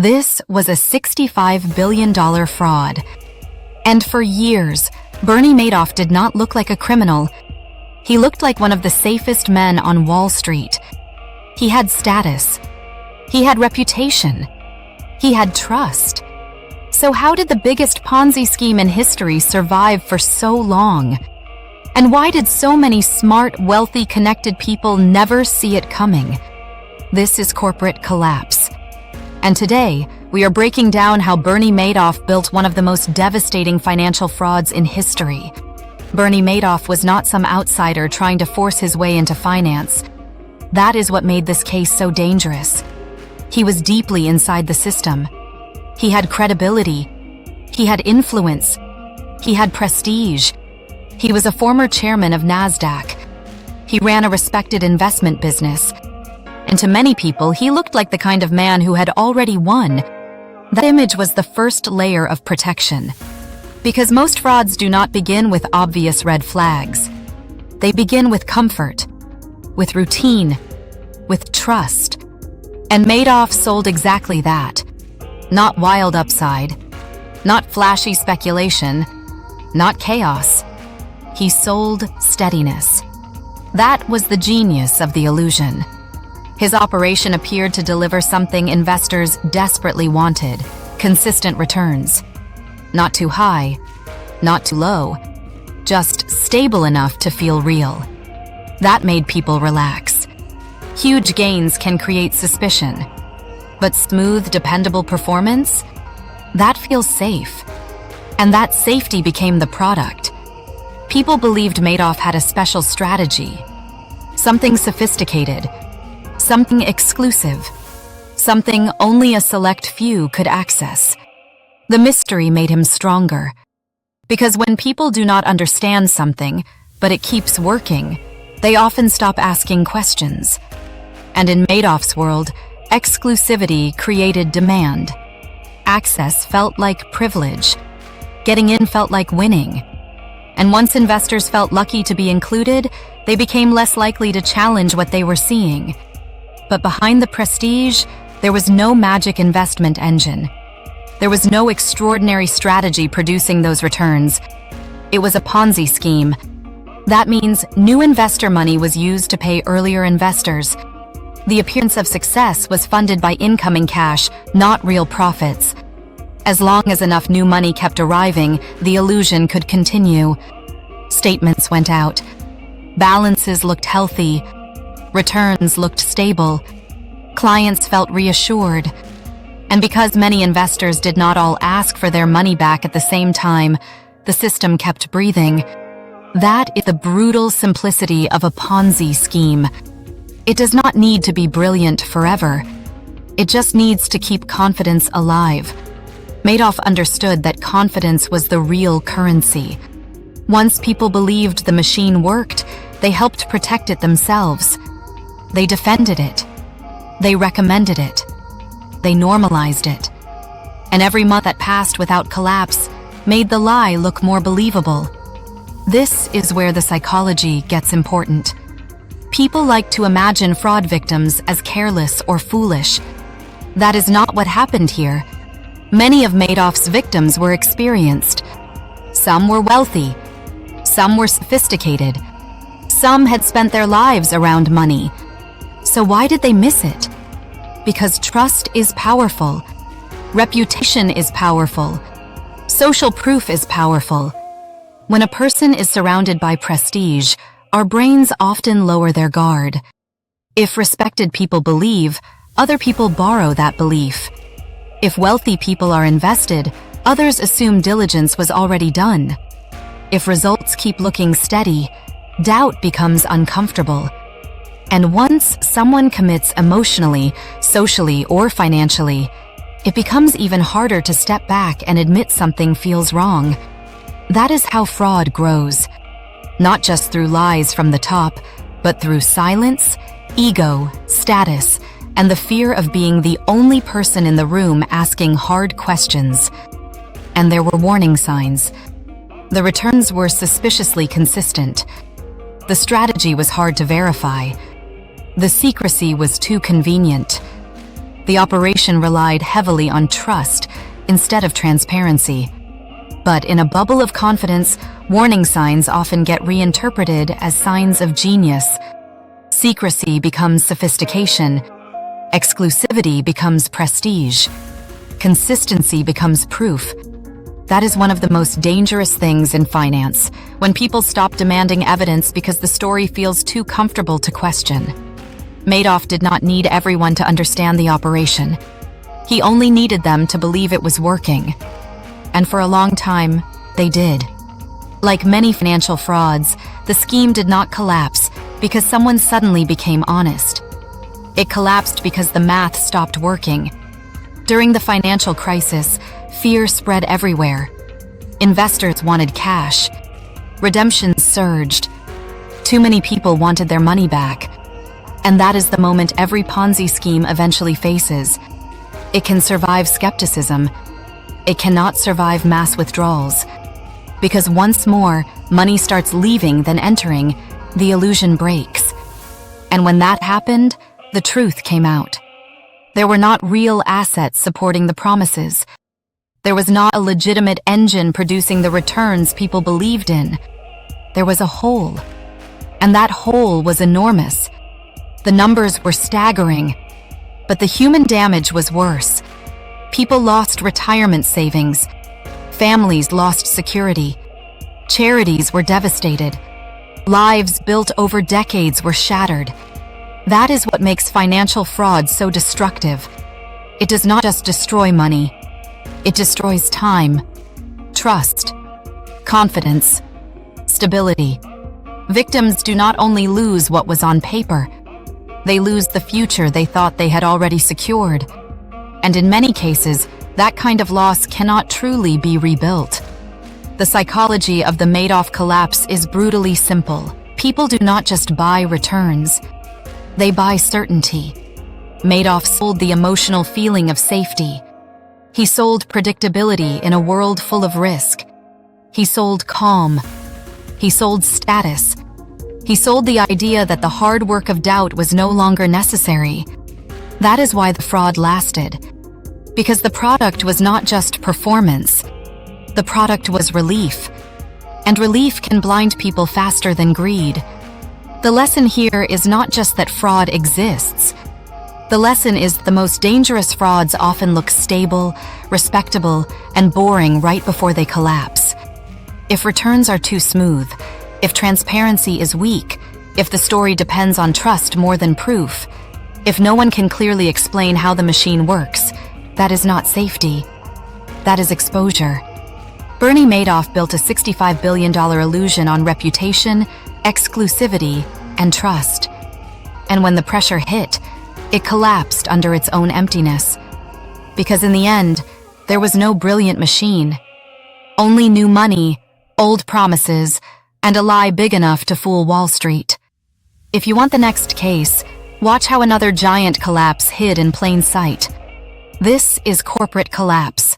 This was a $65 billion fraud. And for years, Bernie Madoff did not look like a criminal. He looked like one of the safest men on Wall Street. He had status. He had reputation. He had trust. So how did the biggest Ponzi scheme in history survive for so long? And why did so many smart, wealthy, connected people never see it coming? This is corporate collapse. And today, we are breaking down how Bernie Madoff built one of the most devastating financial frauds in history. Bernie Madoff was not some outsider trying to force his way into finance. That is what made this case so dangerous. He was deeply inside the system. He had credibility. He had influence. He had prestige. He was a former chairman of NASDAQ. He ran a respected investment business. And to many people, he looked like the kind of man who had already won. That image was the first layer of protection. Because most frauds do not begin with obvious red flags. They begin with comfort, with routine, with trust. And Madoff sold exactly that. Not wild upside, not flashy speculation, not chaos. He sold steadiness. That was the genius of the illusion. His operation appeared to deliver something investors desperately wanted: consistent returns. Not too high, not too low, just stable enough to feel real. That made people relax. Huge gains can create suspicion, but smooth, dependable performance? That feels safe. And that safety became the product. People believed Madoff had a special strategy, something sophisticated, something exclusive, something only a select few could access. The mystery made him stronger. Because when people do not understand something, but it keeps working, they often stop asking questions. And in Madoff's world, exclusivity created demand. Access felt like privilege. Getting in felt like winning. And once investors felt lucky to be included, they became less likely to challenge what they were seeing. But behind the prestige, there was no magic investment engine. There was no extraordinary strategy producing those returns. It was a Ponzi scheme. That means new investor money was used to pay earlier investors. The appearance of success was funded by incoming cash, not real profits. As long as enough new money kept arriving, the illusion could continue. Statements went out. Balances looked healthy. Returns looked stable. Clients felt reassured. And because many investors did not all ask for their money back at the same time, the system kept breathing. That is the brutal simplicity of a Ponzi scheme. It does not need to be brilliant forever. It just needs to keep confidence alive. Madoff understood that confidence was the real currency. Once people believed the machine worked, they helped protect it themselves. They defended it. They recommended it. They normalized it. And every month that passed without collapse made the lie look more believable. This is where the psychology gets important. People like to imagine fraud victims as careless or foolish. That is not what happened here. Many of Madoff's victims were experienced. Some were wealthy. Some were sophisticated. Some had spent their lives around money. So why did they miss it? Because trust is powerful. Reputation is powerful. Social proof is powerful. When a person is surrounded by prestige, our brains often lower their guard. If respected people believe, other people borrow that belief. If wealthy people are invested, others assume diligence was already done. If results keep looking steady, doubt becomes uncomfortable. And once someone commits emotionally, socially, or financially, it becomes even harder to step back and admit something feels wrong. That is how fraud grows. Not just through lies from the top, but through silence, ego, status, and the fear of being the only person in the room asking hard questions. And there were warning signs. The returns were suspiciously consistent. The strategy was hard to verify. The secrecy was too convenient. The operation relied heavily on trust instead of transparency. But in a bubble of confidence, warning signs often get reinterpreted as signs of genius. Secrecy becomes sophistication. Exclusivity becomes prestige. Consistency becomes proof. That is one of the most dangerous things in finance, when people stop demanding evidence because the story feels too comfortable to question. Madoff did not need everyone to understand the operation. He only needed them to believe it was working. And for a long time, they did. Like many financial frauds, the scheme did not collapse because someone suddenly became honest. It collapsed because the math stopped working. During the financial crisis, fear spread everywhere. Investors wanted cash. Redemptions surged. Too many people wanted their money back. And that is the moment every Ponzi scheme eventually faces. It can survive skepticism. It cannot survive mass withdrawals. Because once more, money starts leaving than entering, the illusion breaks. And when that happened, the truth came out. There were not real assets supporting the promises. There was not a legitimate engine producing the returns people believed in. There was a hole. And that hole was enormous. The numbers were staggering. But the human damage was worse. People lost retirement savings. Families lost security. Charities were devastated. Lives built over decades were shattered. That is what makes financial fraud so destructive. It does not just destroy money. It destroys time, trust, confidence, stability. Victims do not only lose what was on paper, they lose the future they thought they had already secured. And in many cases, that kind of loss cannot truly be rebuilt. The psychology of the Madoff collapse is brutally simple. People do not just buy returns. They buy certainty. Madoff sold the emotional feeling of safety. He sold predictability in a world full of risk. He sold calm. He sold status. He sold the idea that the hard work of doubt was no longer necessary. That is why the fraud lasted. Because the product was not just performance. The product was relief. And relief can blind people faster than greed. The lesson here is not just that fraud exists. The lesson is the most dangerous frauds often look stable, respectable, and boring right before they collapse. If returns are too smooth, if transparency is weak, if the story depends on trust more than proof, if no one can clearly explain how the machine works, that is not safety. That is exposure. Bernie Madoff built a $65 billion illusion on reputation, exclusivity, and trust. And when the pressure hit, it collapsed under its own emptiness. Because in the end, there was no brilliant machine. Only new money, old promises, and a lie big enough to fool Wall Street. If you want the next case, watch how another giant collapse hid in plain sight. This is corporate collapse.